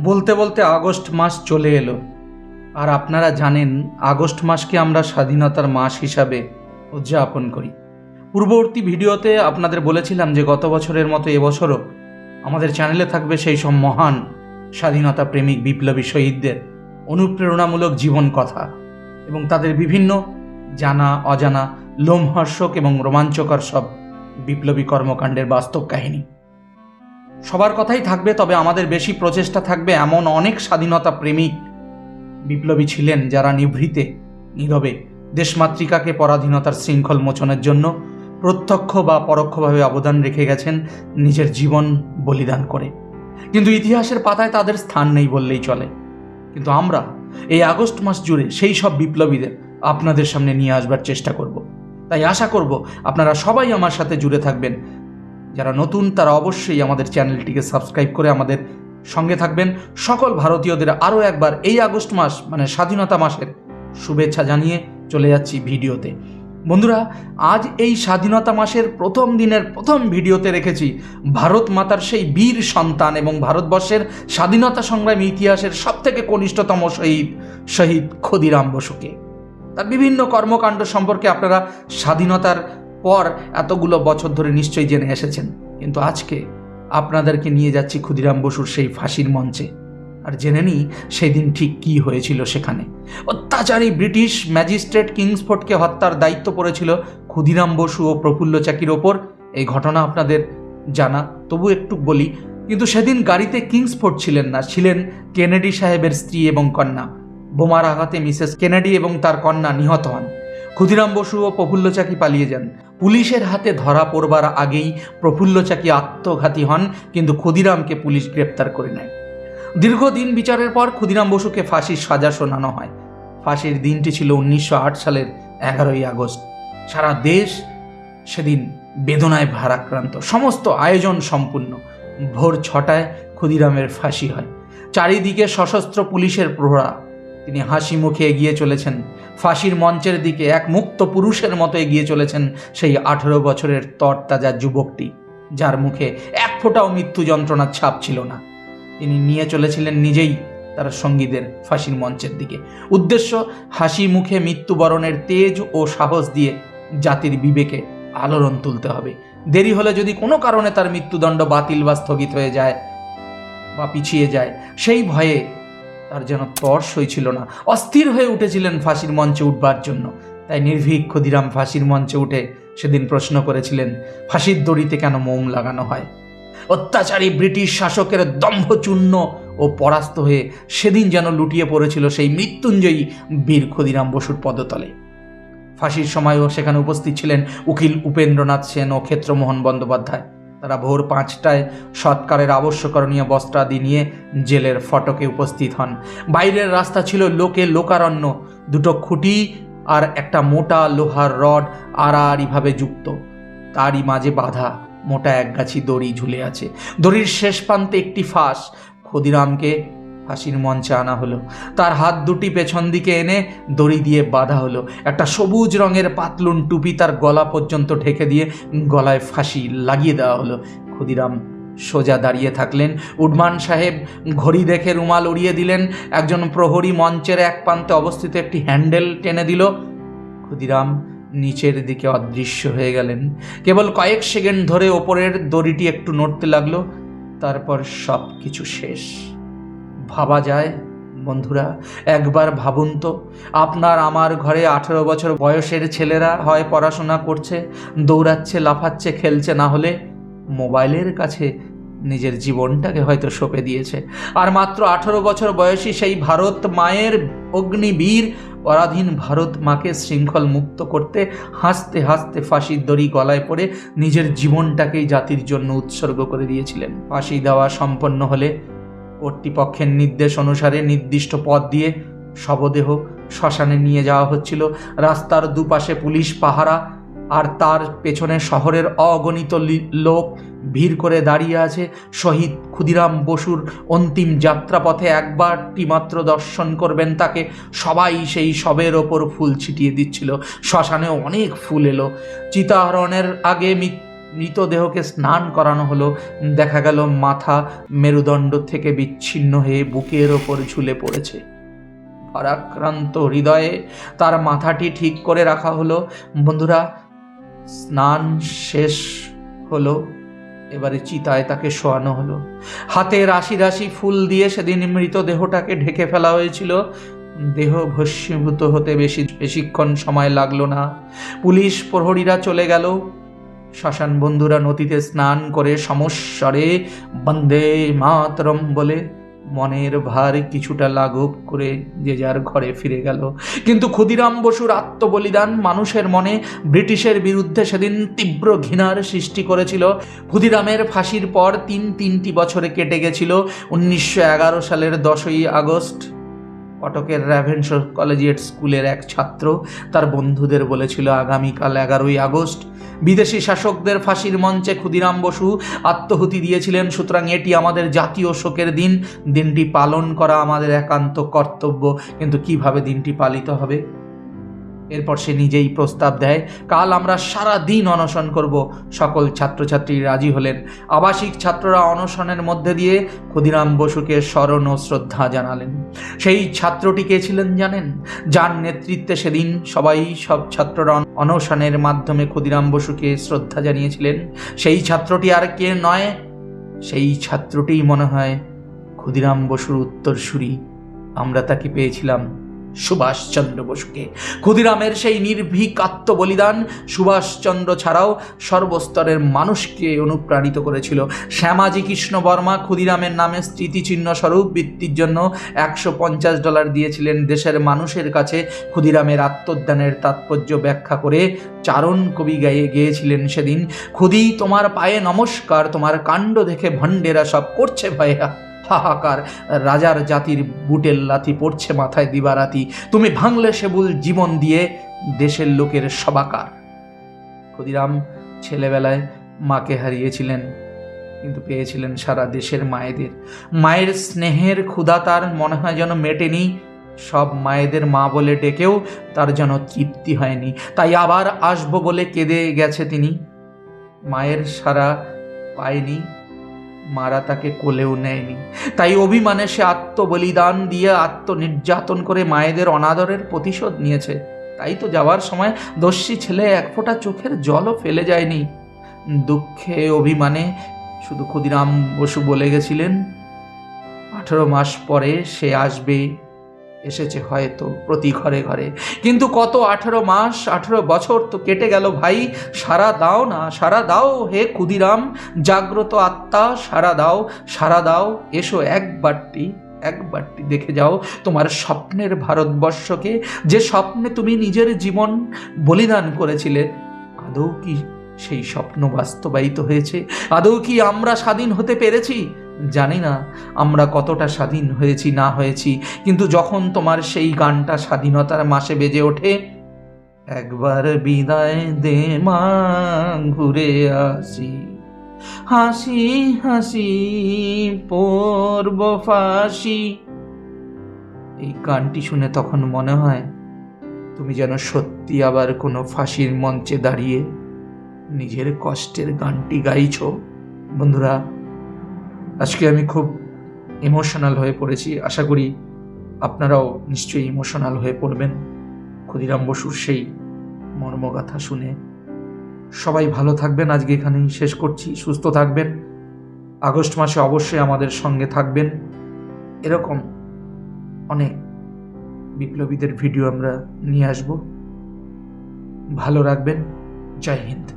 বলতে বলতে আগস্ট মাস চলে এলো, আর আপনারা জানেন আগস্ট মাসকে আমরা স্বাধীনতার মাস হিসাবে উদযাপন করি। পূর্ববর্তী ভিডিওতে আপনাদের বলেছিলাম যে গত বছরের মতো এবছরও আমাদের চ্যানেলে থাকবে সেই সব মহান স্বাধীনতা প্রেমিক বিপ্লবী শহীদদের অনুপ্রেরণামূলক জীবন কথা এবং তাদের বিভিন্ন জানা অজানা লোমহর্ষক এবং রোমাঞ্চকর সব বিপ্লবী কর্মকাণ্ডের বাস্তব কাহিনী। সবার কথাই থাকবে, তবে আমাদের বেশি প্রচেষ্টা থাকবে এমন অনেক স্বাধীনতা প্রেমিক বিপ্লবী ছিলেন যারা নিভৃতে নীরবে দেশমাতৃকাকে পরাধীনতার শৃঙ্খল মোচনের জন্য প্রত্যক্ষ বা পরোক্ষভাবে অবদান রেখে গেছেন নিজের জীবন বলিদান করে। কিন্তু ইতিহাসের পাতায় তাদের স্থান নেই বললেই চলে। কিন্তু আমরা এই আগস্ট মাস জুড়ে সেই সব বিপ্লবীদের আপনাদের সামনে নিয়ে আসবার চেষ্টা করব। তাই আশা করব আপনারা সবাই আমার সাথে জুড়ে থাকবেন। যারা নতুন তারা অবশ্যই আমাদের চ্যানেলটিকে সাবস্ক্রাইব করে আমাদের সঙ্গে থাকবেন। সকল ভারতীয়দের আরও একবার এই আগস্ট মাস মানে স্বাধীনতা মাসের শুভেচ্ছা জানিয়ে চলে যাচ্ছি ভিডিওতে। বন্ধুরা, আজ এই স্বাধীনতা মাসের প্রথম দিনের প্রথম ভিডিওতে রেখেছি ভারত মাতার সেই বীর সন্তান এবং ভারতবর্ষের স্বাধীনতা সংগ্রামী ইতিহাসের সবথেকে কনিষ্ঠতম শহীদ ক্ষুদিরাম বসুকে। তার বিভিন্ন কর্মকাণ্ড সম্পর্কে আপনারা স্বাধীনতার পর এতগুলো বছর ধরে নিশ্চয়ই জেনে এসেছেন, কিন্তু আজকে আপনাদেরকে নিয়ে যাচ্ছি ক্ষুদিরাম বসুর সেই ফাঁসির মঞ্চে। আর জেনে নিই সেদিন ঠিক কী হয়েছিল সেখানে। অত্যাচারী ব্রিটিশ ম্যাজিস্ট্রেট কিংসফোর্ডকে হত্যার দায়িত্ব পড়েছিল ক্ষুদিরাম বসু ও প্রফুল্ল চাকির ওপর। এই ঘটনা আপনাদের জানা, তবু একটু বলি। কিন্তু সেদিন গাড়িতে কিংসফোর্ড ছিলেন না, ছিলেন কেনেডি সাহেবের স্ত্রী এবং কন্যা। বোমার আঘাতে মিসেস কেনেডি এবং তার কন্যা নিহত হন। ক্ষুদিরাম বসু ও প্রফুল্ল চাকি পালিয়ে যান। পুলিশের হাতে ধরা পড়বার আগেই প্রফুল্ল চাকি আত্মঘাতী হন, কিন্তু ক্ষুদিরামকে পুলিশ গ্রেপ্তার করে নেয়। দীর্ঘদিন বিচারের পর ক্ষুদিরাম বসুকে ফাঁসির সাজা শোনানো হয়। ফাঁসির দিনটি ছিল 1908 সালের 11ই আগস্ট। সারা দেশ সেদিন বেদনায় ভারাক্রান্ত, সমস্ত আয়োজন সম্পূর্ণ। ভোর 6টায় ক্ষুদিরামের ফাঁসি হয়। চারিদিকে সশস্ত্র পুলিশের প্রহরা। তিনি হাসি মুখে এগিয়ে চলেছেন ফাঁসির মঞ্চের দিকে, এক মুক্ত পুরুষের মতো এগিয়ে চলেছেন সেই 18 বছরের তরতাজা যুবকটি, যার মুখে এক ফোঁটাও মৃত্যু যন্ত্রণার ছাপ ছিল না। তিনি নিয়ে চলেছিলেন নিজেই তার সঙ্গীদের ফাঁসির মঞ্চের দিকে। উদ্দেশ্য হাসি মুখে মৃত্যুবরণের তেজ ও সাহস দিয়ে জাতির বিবেকে আলোড়ন তুলতে হবে। দেরি হলে যদি কোনো কারণে তার মৃত্যুদণ্ড বাতিল বা স্থগিত হয়ে যায় বা পিছিয়ে যায়, সেই ভয়ে তার যেন তর্স হয়েছিল না, অস্থির হয়ে উঠেছিলেন ফাঁসির মঞ্চে উঠবার জন্য। তাই নির্ভীক ক্ষুদিরাম ফাঁসির মঞ্চে উঠে সেদিন প্রশ্ন করেছিলেন, ফাঁসির দড়িতে কেন মোম লাগানো হয়? অত্যাচারী ব্রিটিশ শাসকের দম্ভচূর্ণ ও পরাস্ত হয়ে সেদিন যেন লুটিয়ে পড়েছিল সেই মৃত্যুঞ্জয়ী বীর ক্ষুদিরাম বসুর পদতলে। ফাঁসির সময়ও সেখানে উপস্থিত ছিলেন উকিল উপেন্দ্রনাথ সেন ও ক্ষেত্রমোহন বন্দ্যোপাধ্যায়। তারা ভোর 5টায় সৎকারের আবশ্যকরণীয় বস্ত্রাদি নিয়ে জেলের ফটকে উপস্থিত হন। বাইরের রাস্তা ছিল লোকে লোকারণ্য। দুটো খুঁটি আর একটা মোটা লোহার রড আড়াআড়িভাবে যুক্ত, তারই মাঝে বাঁধা মোটা একগাছি দড়ি ঝুলে আছে। দড়ির শেষ প্রান্তে একটি ফাঁস। ক্ষুদিরামকে ফাঁসির মঞ্চে আনা হলো। তার হাত দুটি পেছন দিকে এনে দড়ি দিয়ে বাঁধা হলো। একটা সবুজ রঙের পাতলুন টুপি তার গলা পর্যন্ত ঢেকে দিয়ে গলায় ফাঁসি লাগিয়ে দেওয়া হলো। ক্ষুদিরাম সোজা দাঁড়িয়ে থাকলেন। উডমান সাহেব ঘড়ি দেখে রুমাল উড়িয়ে দিলেন। একজন প্রহরী মঞ্চের এক প্রান্তে অবস্থিত একটি হ্যান্ডেল টেনে দিল। ক্ষুদিরাম নিচের দিকে অদৃশ্য হয়ে গেলেন। কেবল কয়েক সেকেন্ড ধরে ওপরের দড়িটি একটু নড়তে লাগলো, তারপর সব কিছু শেষ। ভাবা যায় বন্ধুরা? একবার ভাবুন তো, আপনার আমার ঘরে 18 বছর বয়সের ছেলেরা হয় পড়াশোনা করছে, দৌড়াচ্ছে, লাফাচ্ছে, খেলছে, না হলে মোবাইলের কাছে নিজের জীবনটাকে হয়তো সঁপে দিয়েছে। আর মাত্র 18 বছর বয়সী সেই ভারত মায়ের অগ্নিবীর পরাধীন ভারত মাকে শৃঙ্খল মুক্ত করতে হাসতে হাসতে ফাঁসির দড়ি গলায় পড়ে নিজের জীবনটাকেই জাতির জন্য উৎসর্গ করে দিয়েছিলেন। ফাঁসি দেওয়া সম্পন্ন হলে কর্তৃপক্ষের নির্দেশ অনুসারে নির্দিষ্ট পথ দিয়ে শবদেহ শ্মশানে নিয়ে যাওয়া হচ্ছিল। রাস্তার দুপাশে পুলিশ পাহারা, আর তার পেছনে শহরের অগণিত লোক ভিড় করে দাঁড়িয়ে আছে। শহীদ ক্ষুদিরাম বসুর অন্তিম যাত্রাপথে একবারটি মাত্র দর্শন করবেন তাকে। সবাই সেই শবের ওপর ফুল ছিটিয়ে দিচ্ছিল। শ্মশানেও অনেক ফুল এলো। চিতাহরণের আগে মৃতদেহকে স্নান করানো হলো। দেখা গেল মাথা মেরুদণ্ড থেকে বিচ্ছিন্ন হয়ে বুকের ওপর ঝুলে পড়েছে। ভারাক্রান্ত হৃদয়ে তার মাথাটি ঠিক করে রাখা হলো। বন্ধুরা, স্নান শেষ হলো, এবারে চিতায় তাকে শোয়ানো হলো। হাতে রাশি রাশি ফুল দিয়ে সেদিন মৃতদেহটাকে ঢেকে ফেলা হয়েছিল। দেহ ভস্মীভূত হতে বেশিক্ষণ সময় লাগলো না। পুলিশ প্রহরীরা চলে গেল। শ্মশান বন্ধুরা নদীতে স্নান করে সমস্বরে বন্দে মাতরম বলে মনের ভার কিছুটা লাঘব করে যে যার ঘরে ফিরে গেল। কিন্তু ক্ষুদিরাম বসুর আত্মবলিদান মানুষের মনে ব্রিটিশের বিরুদ্ধে সেদিন তীব্র ঘৃণার সৃষ্টি করেছিল। ক্ষুদিরামের ফাঁসির পর তিনটি বছরে কেটে গেছিল। 1911 সালের 10ই আগস্ট কটকের র্যাভেনশা কলেজিয়েট স্কুলের এক ছাত্র তার বন্ধুদের বলেছিল, আগামীকাল 11ই আগস্ট বিদেশি শাসকদের ফাঁসির মঞ্চে ক্ষুদিরাম বসু আত্মহুতি দিয়েছিলেন। সুতরাং এটি আমাদের জাতীয় শোকের দিন। দিনটি পালন করা আমাদের একান্ত কর্তব্য। কিন্তু কিভাবে দিনটি পালিত হবে? এরপর সে নিজেই প্রস্তাব দেয়, কাল আমরা সারা দিন অনশন করব। সকল ছাত্রছাত্রী রাজি হলেন। আবাসিক ছাত্ররা অনশনের মধ্যে দিয়ে ক্ষুদিরাম বসুকে স্মরণ ও শ্রদ্ধা জানালেন। সেই ছাত্রটি কে ছিলেন জানেন? যার নেতৃত্বে সেদিন সব ছাত্ররা অনশনের মাধ্যমে ক্ষুদিরাম বসুকে শ্রদ্ধা জানিয়েছিলেন। সেই ছাত্রটি আর কে নয়, সেই ছাত্রটিই মনে হয় ক্ষুদিরাম বসুর উত্তরসূরি। আমরা তাকে পেয়েছিলাম, সুভাষচন্দ্র বসুকে। ক্ষুদিরামের সেই নির্ভীক আত্মবলিদান সুভাষচন্দ্র ছাড়াও সর্বস্তরের মানুষকে অনুপ্রাণিত করেছিল। শ্যামাজি কৃষ্ণ বর্মা ক্ষুদিরামের নামে স্মৃতিচিহ্ন স্বরূপ বৃত্তির জন্য $150 দিয়েছিলেন। দেশের মানুষের কাছে ক্ষুদিরামের আত্মোদ্যানের তাৎপর্য ব্যাখ্যা করে চারণ কবি গেয়েছিলেন সেদিন, ক্ষুদি তোমার পায়ে নমস্কার, তোমার কাণ্ড দেখে ভণ্ডেরা সব করছে ভয়া হাহাকার, রাজার জাতির বুটের লাথি পড়ছে মাথায় দিবারাতি, তুমি ভাঙলে সেবুল জীবন দিয়ে দেশের লোকের সবাকার। ক্ষুদিরাম ছেলেবেলায় মাকে হারিয়েছিলেন, কিন্তু পেয়েছিলেন সারা দেশের মায়েদের। মায়ের স্নেহের ক্ষুধা তার মনে হয় যেন মেটেনি। সব মায়েদের মা বলে ডেকেও তার যেন তৃপ্তি হয়নি। তাই আবার আসবো বলে কেঁদে গেছে তিনি। মায়ের সারা পায়নি, মারা তাকে কোলেও নেয়নি। তাই অভিমানে সে আত্মবলিদান দিয়ে আত্মনির্যাতন করে মায়েদের অনাদরের প্রতিশোধ নিয়েছে। তাই তো যাওয়ার সময় দস্যি ছেলে এক ফোঁটা চোখের জলও ফেলে যায়নি। দুঃখে অভিমানে শুধু ক্ষুদিরাম বসু বলে গেছিলেন, 18 মাস পরে সে আসবে, এসেছে হয়তো প্রতি ঘরে ঘরে। কিন্তু কত 18 মাস, 18 বছর তো কেটে গেল ভাই। সারা দাও না, সারা দাও হে ক্ষুদিরাম, জাগ্রত আত্মা, সারা দাও। এসো একবারটি দেখে যাও তোমার স্বপ্নের ভারতবর্ষকে, যে স্বপ্নে তুমি নিজের জীবন বলিদান করেছিলে। আদৌ কি সেই স্বপ্ন বাস্তবায়িত হয়েছে? আদৌ কি আমরা স্বাধীন হতে পেরেছি? জানি না আমরা কতটা স্বাধীন হয়েছি না হয়েছি, কিন্তু যখন তোমার সেই গানটা স্বাধীনতার মাসে বেজে ওঠে, একবার বিদায় দে মা ঘুরে আসি, হাসি হাসি পড়ব ফাঁসি, এই গানটি শুনে তখন মনে হয় তুমি যেন সত্যি আবার কোনো ফাঁসির মঞ্চে দাঁড়িয়ে নিজের কষ্টের গানটি গাইছো। বন্ধুরা, আজকে আমি খুব ইমোশনাল হয়ে পড়েছি। আশা করি আপনারাও নিশ্চয়ই ইমোশনাল হয়ে পড়বেন ক্ষুদিরাম বসুর সেই মর্মগাথা শুনে। সবাই ভালো থাকবেন। আজকে এখানেই শেষ করছি। সুস্থ থাকবেন। আগস্ট মাসে অবশ্যই আমাদের সঙ্গে থাকবেন। এরকম অনেক বিপ্লবীদের ভিডিও আমরা নিয়ে আসব। ভালো রাখবেন। জয় হিন্দ।